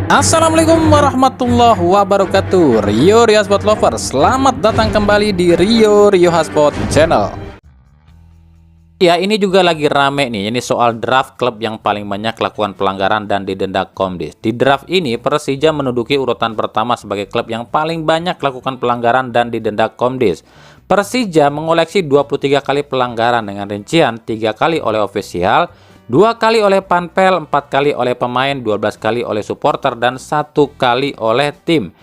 Assalamualaikum warahmatullahi wabarakatuh. Rio Hotspot Lover, selamat datang kembali di Rio Hotspot Channel. Ya, ini juga lagi rame nih. Ini soal draft klub yang paling banyak lakukan pelanggaran dan didenda Komdis. Di draft ini Persija menduduki urutan pertama sebagai klub yang paling banyak lakukan pelanggaran dan didenda Komdis. Persija mengoleksi 23 kali pelanggaran dengan rincian 3 kali oleh ofisial, 2 kali oleh panpel, 4 kali oleh pemain, 12 kali oleh supporter, dan 1 kali oleh tim.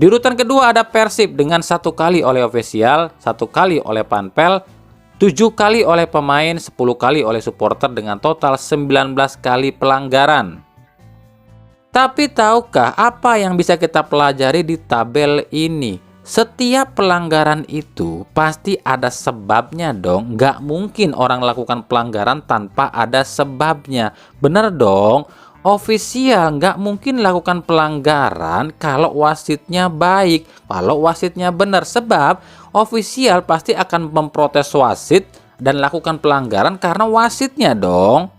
Di urutan kedua ada Persib dengan 1 kali oleh ofisial, 1 kali oleh panpel, 7 kali oleh pemain, 10 kali oleh supporter dengan total 19 kali pelanggaran. Tapi tahukah apa yang bisa kita pelajari di tabel ini? Setiap pelanggaran itu pasti ada sebabnya dong. Nggak mungkin orang lakukan pelanggaran tanpa ada sebabnya. Bener dong. Ofisial nggak mungkin lakukan pelanggaran kalau wasitnya baik, kalau wasitnya benar. Sebab ofisial pasti akan memprotes wasit dan lakukan pelanggaran karena wasitnya dong.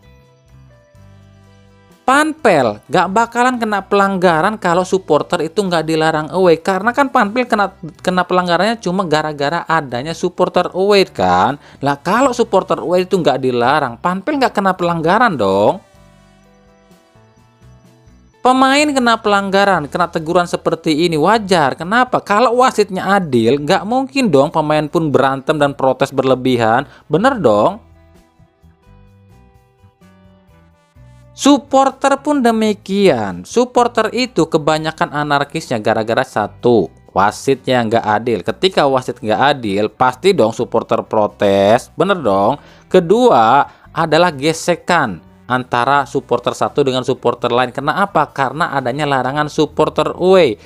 Panpel gak bakalan kena pelanggaran kalau supporter itu nggak dilarang away, karena kan panpel kena pelanggarannya cuma gara-gara adanya supporter away kan. Lah kalau supporter away itu nggak dilarang, panpel nggak kena pelanggaran dong. Pemain kena pelanggaran, kena teguran seperti ini wajar. Kenapa? Kalau wasitnya adil, nggak mungkin dong pemain pun berantem dan protes berlebihan. Bener dong. Supporter pun demikian. Supporter itu kebanyakan anarkisnya gara-gara satu, wasitnya nggak adil. Ketika wasit nggak adil, pasti dong supporter protes. Bener dong. Kedua adalah gesekan antara supporter satu dengan supporter lain. Kenapa? Karena adanya larangan supporter away.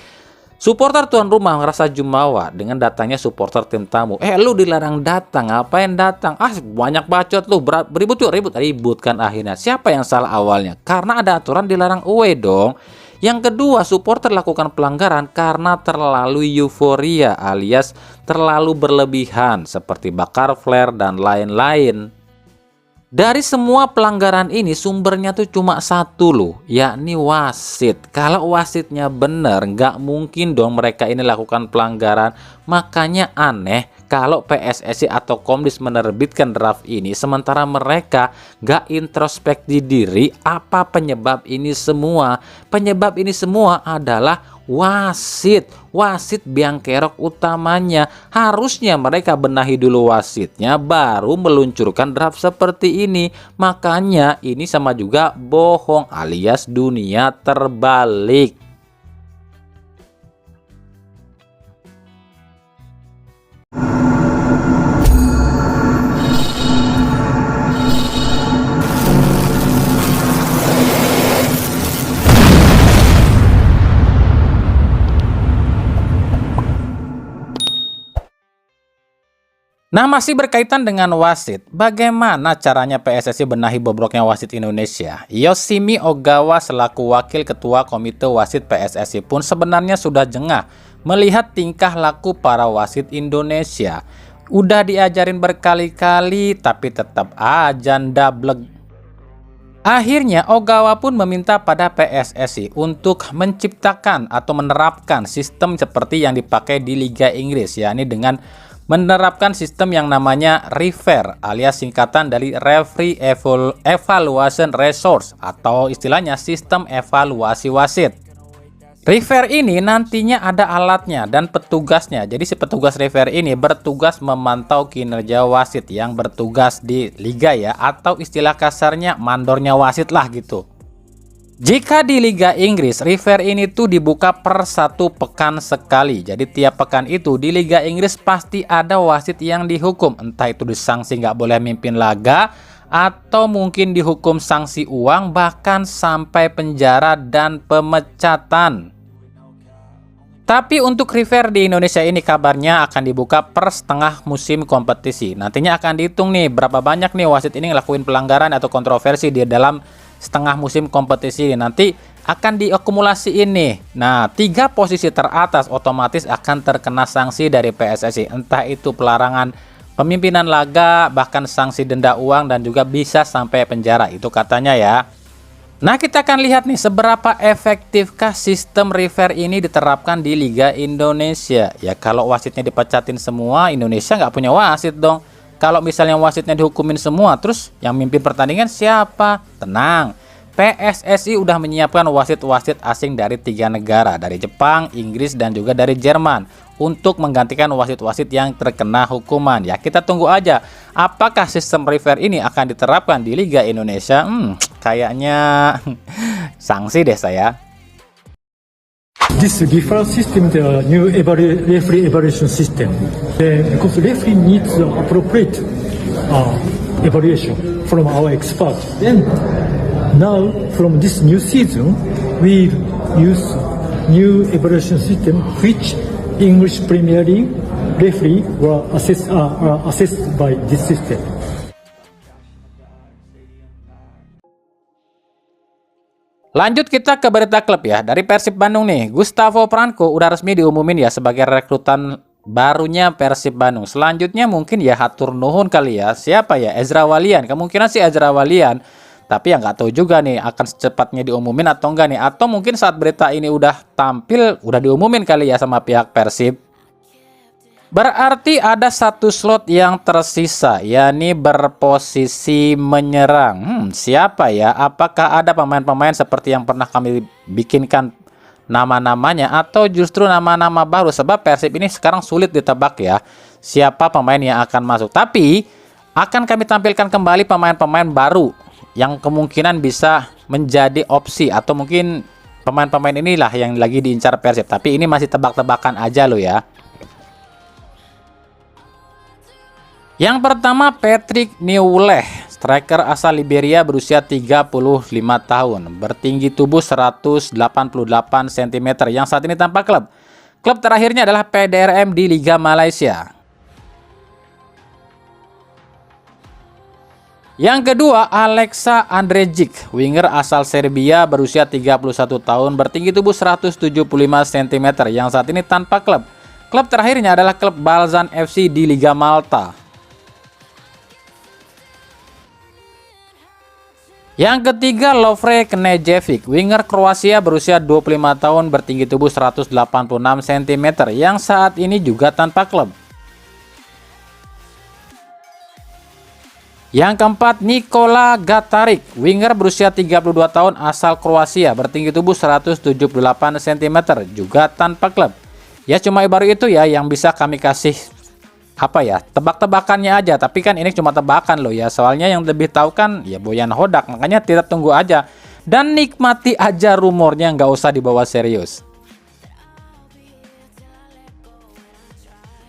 Supporter tuan rumah ngerasa jumawa dengan datangnya supporter tim tamu. Lu dilarang datang, ngapain datang? Banyak bacot lu, beribut yuk, ribut kan akhirnya. Siapa yang salah awalnya? Karena ada aturan dilarang away dong. Yang kedua, supporter lakukan pelanggaran karena terlalu euforia alias terlalu berlebihan seperti bakar flare dan lain-lain. Dari semua pelanggaran ini sumbernya tuh cuma satu loh, yakni wasit. Kalau wasitnya bener, nggak mungkin dong mereka ini lakukan pelanggaran. Makanya aneh kalau PSSI atau Komdis menerbitkan draft ini, sementara mereka nggak introspeksi diri. Apa penyebab ini semua? Penyebab ini semua adalah wasit biang kerok utamanya. Harusnya mereka benahi dulu wasitnya baru meluncurkan draft seperti ini. Makanya ini sama juga bohong alias dunia terbalik. Nah, masih berkaitan dengan wasit, bagaimana caranya PSSI benahi bobroknya wasit Indonesia? Yoshimi Ogawa selaku Wakil Ketua Komite Wasit PSSI pun sebenarnya sudah jengah melihat tingkah laku para wasit Indonesia. Udah diajarin berkali-kali tapi tetap aja ndablek. Akhirnya Ogawa pun meminta pada PSSI untuk menciptakan atau menerapkan sistem seperti yang dipakai di Liga Inggris, yakni dengan menerapkan sistem yang namanya REFER alias singkatan dari Referee Evaluation Resource atau istilahnya sistem evaluasi wasit. REFER ini nantinya ada alatnya dan petugasnya. Jadi si petugas REFER ini bertugas memantau kinerja wasit yang bertugas di liga ya, atau istilah kasarnya mandornya wasit lah gitu. Jika di Liga Inggris, REFER ini tuh dibuka per 1 pekan sekali. Jadi tiap pekan itu di Liga Inggris pasti ada wasit yang dihukum. Entah itu disanksi nggak boleh mimpin laga, atau mungkin dihukum sanksi uang, bahkan sampai penjara dan pemecatan. Tapi untuk REFER di Indonesia ini kabarnya akan dibuka per setengah musim kompetisi. Nantinya akan dihitung nih berapa banyak nih wasit ini ngelakuin pelanggaran atau kontroversi di dalam setengah musim kompetisi. Nanti akan diakumulasi ini. Nah, 3 posisi teratas otomatis akan terkena sanksi dari PSSI. Entah itu pelarangan pemimpinan laga, bahkan sanksi denda uang, dan juga bisa sampai penjara. Itu katanya ya. Nah, kita akan lihat nih seberapa efektifkah sistem refer ini diterapkan di Liga Indonesia. Ya, kalau wasitnya dipecatin semua, Indonesia nggak punya wasit dong. Kalau misalnya wasitnya dihukumin semua, terus yang mimpin pertandingan siapa? Tenang, PSSI udah menyiapkan wasit-wasit asing dari 3 negara, dari Jepang, Inggris, dan juga dari Jerman, untuk menggantikan wasit-wasit yang terkena hukuman. Ya, kita tunggu aja apakah sistem refer ini akan diterapkan di Liga Indonesia. Kayaknya sanksi deh saya. This referral system, the new referee evaluation system, because referee needs the appropriate evaluation from our experts. And now, from this new season, we use new evaluation system, which English Premier League referee were assessed by this system. Lanjut kita ke berita klub ya. Dari Persib Bandung nih, Gustavo Franco udah resmi diumumin ya sebagai rekrutan barunya Persib Bandung. Selanjutnya mungkin ya hatur nuhun kali ya. Siapa ya? Ezra Walian. Kemungkinan sih Ezra Walian. Tapi ya nggak tahu juga nih akan secepatnya diumumin atau enggak nih. Atau mungkin saat berita ini udah tampil, udah diumumin kali ya sama pihak Persib. Berarti ada satu slot yang tersisa, yakni berposisi menyerang. Siapa ya? Apakah ada pemain-pemain seperti yang pernah kami bikinkan nama-namanya, atau justru nama-nama baru? Sebab Persib ini sekarang sulit ditebak ya, siapa pemain yang akan masuk. Tapi akan kami tampilkan kembali pemain-pemain baru yang kemungkinan bisa menjadi opsi, atau mungkin pemain-pemain inilah yang lagi diincar Persib. Tapi ini masih tebak-tebakan aja loh ya. Yang pertama, Patrick Niuleh, striker asal Liberia berusia 35 tahun, bertinggi tubuh 188 cm, yang saat ini tanpa klub. Klub terakhirnya adalah PDRM di Liga Malaysia. Yang kedua, Alexa Andrejic, winger asal Serbia berusia 31 tahun, bertinggi tubuh 175 cm, yang saat ini tanpa klub. Klub terakhirnya adalah klub Balzan FC di Liga Malta. Yang ketiga, Lovre Knežević, winger Kroasia berusia 25 tahun, bertinggi tubuh 186 cm, yang saat ini juga tanpa klub. Yang keempat, Nikola Gataric, winger berusia 32 tahun asal Kroasia, bertinggi tubuh 178 cm, juga tanpa klub. Ya, cuma baru itu ya yang bisa kami kasih tebak-tebakannya aja. Tapi kan ini cuma tebakan loh ya, soalnya yang lebih tahu kan ya Boyan Hodak. Makanya kita tunggu aja dan nikmati aja rumornya, nggak usah dibawa serius.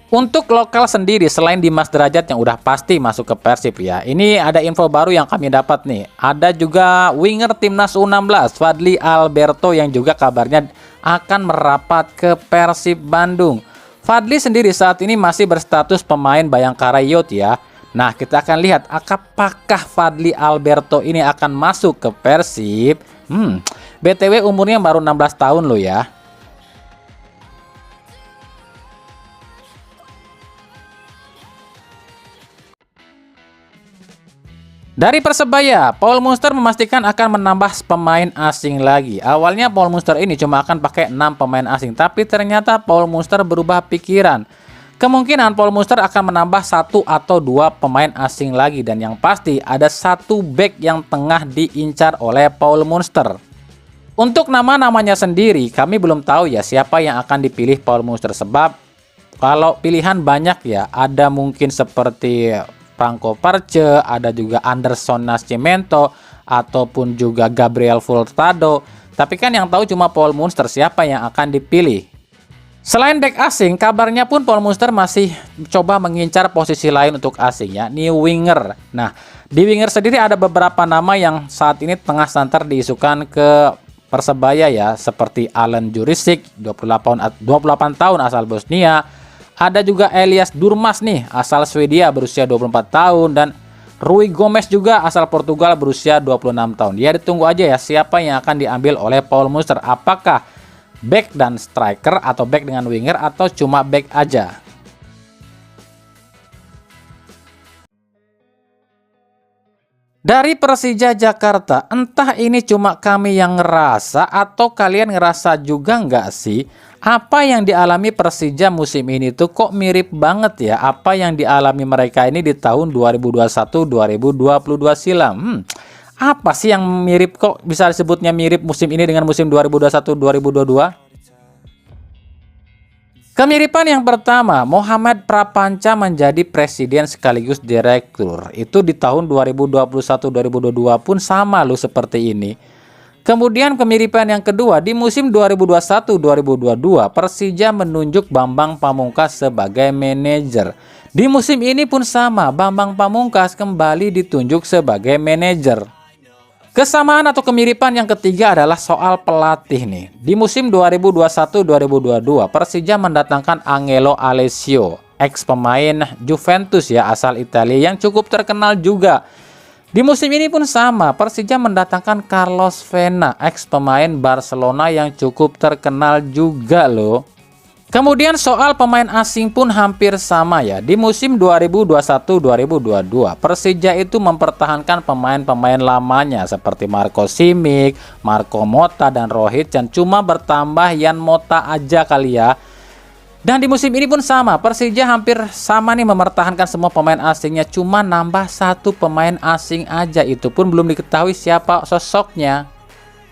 Untuk lokal sendiri, selain Dimas Derajat yang udah pasti masuk ke Persib ya, ini ada info baru yang kami dapat nih. Ada juga winger timnas U16 Fadly Alberto yang juga kabarnya akan merapat ke Persib Bandung. Fadly sendiri saat ini masih berstatus pemain Bayangkara Youth ya. Nah, kita akan lihat apakah Fadly Alberto ini akan masuk ke Persib. BTW umurnya baru 16 tahun loh ya. Dari Persebaya, Paul Munster memastikan akan menambah pemain asing lagi. Awalnya Paul Munster ini cuma akan pakai 6 pemain asing, tapi ternyata Paul Munster berubah pikiran. Kemungkinan Paul Munster akan menambah 1 atau 2 pemain asing lagi, dan yang pasti ada 1 back yang tengah diincar oleh Paul Munster. Untuk nama-namanya sendiri, kami belum tahu ya siapa yang akan dipilih Paul Munster, sebab kalau pilihan banyak ya, ada mungkin seperti Franco Parce, ada juga Anderson Nascimento, ataupun juga Gabriel Furtado. Tapi kan yang tahu cuma Paul Munster, siapa yang akan dipilih. Selain back asing, kabarnya pun Paul Munster masih coba mengincar posisi lain untuk asing, yakni winger. Nah, di winger sendiri ada beberapa nama yang saat ini tengah santer diisukan ke Persebaya ya, seperti Alen Jurisic, 28 tahun asal Bosnia. Ada juga Elias Durmas nih, asal Swedia berusia 24 tahun. Dan Rui Gomes juga asal Portugal berusia 26 tahun. Ya, ditunggu aja ya siapa yang akan diambil oleh Paul Munster. Apakah back dan striker, atau back dengan winger, atau cuma back aja. Dari Persija Jakarta, entah ini cuma kami yang ngerasa atau kalian ngerasa juga nggak sih? Apa yang dialami Persija musim ini tuh kok mirip banget ya apa yang dialami mereka ini di tahun 2021-2022 silam. Apa sih yang mirip, kok bisa disebutnya mirip musim ini dengan musim 2021-2022? Kemiripan yang pertama, Mohamed Prapanca menjadi presiden sekaligus direktur. Itu di tahun 2021-2022 pun sama loh seperti ini. Kemudian kemiripan yang kedua, di musim 2021-2022, Persija menunjuk Bambang Pamungkas sebagai manajer. Di musim ini pun sama, Bambang Pamungkas kembali ditunjuk sebagai manajer. Kesamaan atau kemiripan yang ketiga adalah soal pelatih nih. Di musim 2021-2022, Persija mendatangkan Angelo Alessio, ex pemain Juventus ya, asal Italia yang cukup terkenal juga. Di musim ini pun sama, Persija mendatangkan Carlos Vena, ex pemain Barcelona yang cukup terkenal juga loh. Kemudian soal pemain asing pun hampir sama ya. Di musim 2021-2022, Persija itu mempertahankan pemain-pemain lamanya seperti Marco Simic, Marco Motta, dan Rohit Chan. Cuma bertambah Yan Mota aja kali ya. Dan di musim ini pun sama, Persija hampir sama nih mempertahankan semua pemain asingnya. Cuma nambah satu pemain asing aja, itu pun belum diketahui siapa sosoknya.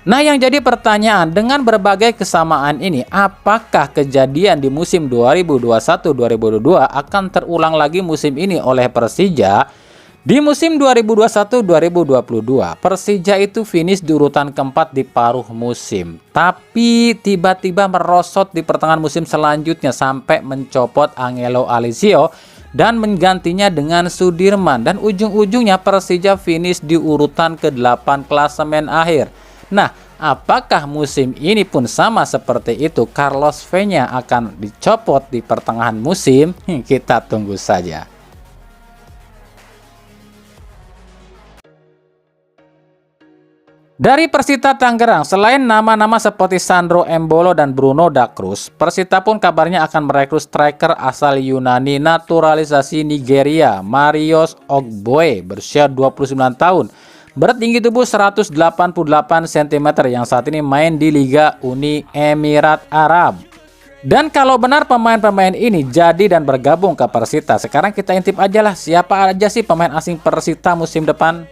Nah, yang jadi pertanyaan, dengan berbagai kesamaan ini, apakah kejadian di musim 2021-2022 akan terulang lagi musim ini oleh Persija? Di musim 2021-2022, Persija itu finish di urutan keempat di paruh musim. Tapi tiba-tiba merosot di pertengahan musim selanjutnya sampai mencopot Angelo Alessio dan menggantinya dengan Sudirman. Dan ujung-ujungnya Persija finish di urutan ke-8 klasemen akhir. Nah, apakah musim ini pun sama seperti itu? Carlos Vena akan dicopot di pertengahan musim? Kita tunggu saja. Dari Persita Tangerang, selain nama-nama seperti Sandro Embolo dan Bruno Da Cruz, Persita pun kabarnya akan merekrut striker asal Yunani naturalisasi Nigeria, Marius Ogboe, berusia 29 tahun. Bertinggi tubuh 188 cm yang saat ini main di Liga Uni Emirat Arab. Dan kalau benar pemain-pemain ini jadi dan bergabung ke Persita, sekarang kita intip aja lah siapa aja sih pemain asing Persita musim depan.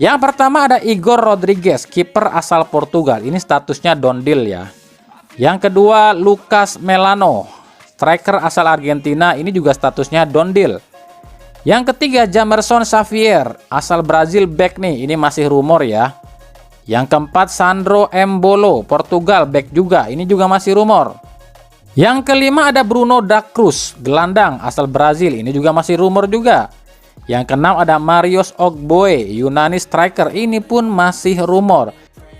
Yang pertama ada Igor Rodrigues, kiper asal Portugal. Ini statusnya don deal ya. Yang kedua Lucas Melano, striker asal Argentina. Ini juga statusnya don deal. Yang ketiga Jamerson Xavier, asal Brazil back nih, ini masih rumor ya. Yang keempat Sandro Embolo, Portugal back juga, ini juga masih rumor. Yang kelima ada Bruno Da Cruz, gelandang asal Brazil, ini juga masih rumor juga. Yang keenam ada Marius Ogboe, Yunani striker, ini pun masih rumor.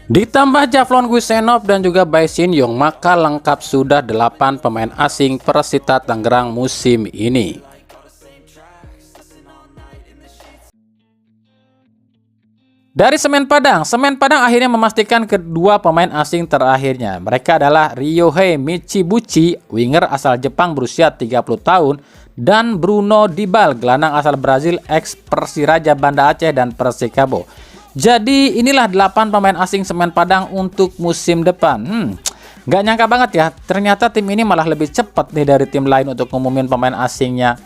Ditambah Javlon Guisenov dan juga Bae Shin Yong, maka lengkap sudah 8 pemain asing Persita Tangerang musim ini. Dari Semen Padang akhirnya memastikan kedua pemain asing terakhirnya. Mereka adalah Ryohei Michibuchi, winger asal Jepang berusia 30 tahun, dan Bruno Dibal, gelandang asal Brazil, ex Persiraja Banda Aceh dan Persikabo. Jadi inilah 8 pemain asing Semen Padang untuk musim depan. Nggak nyangka banget ya, ternyata tim ini malah lebih cepat nih dari tim lain untuk ngumumin pemain asingnya.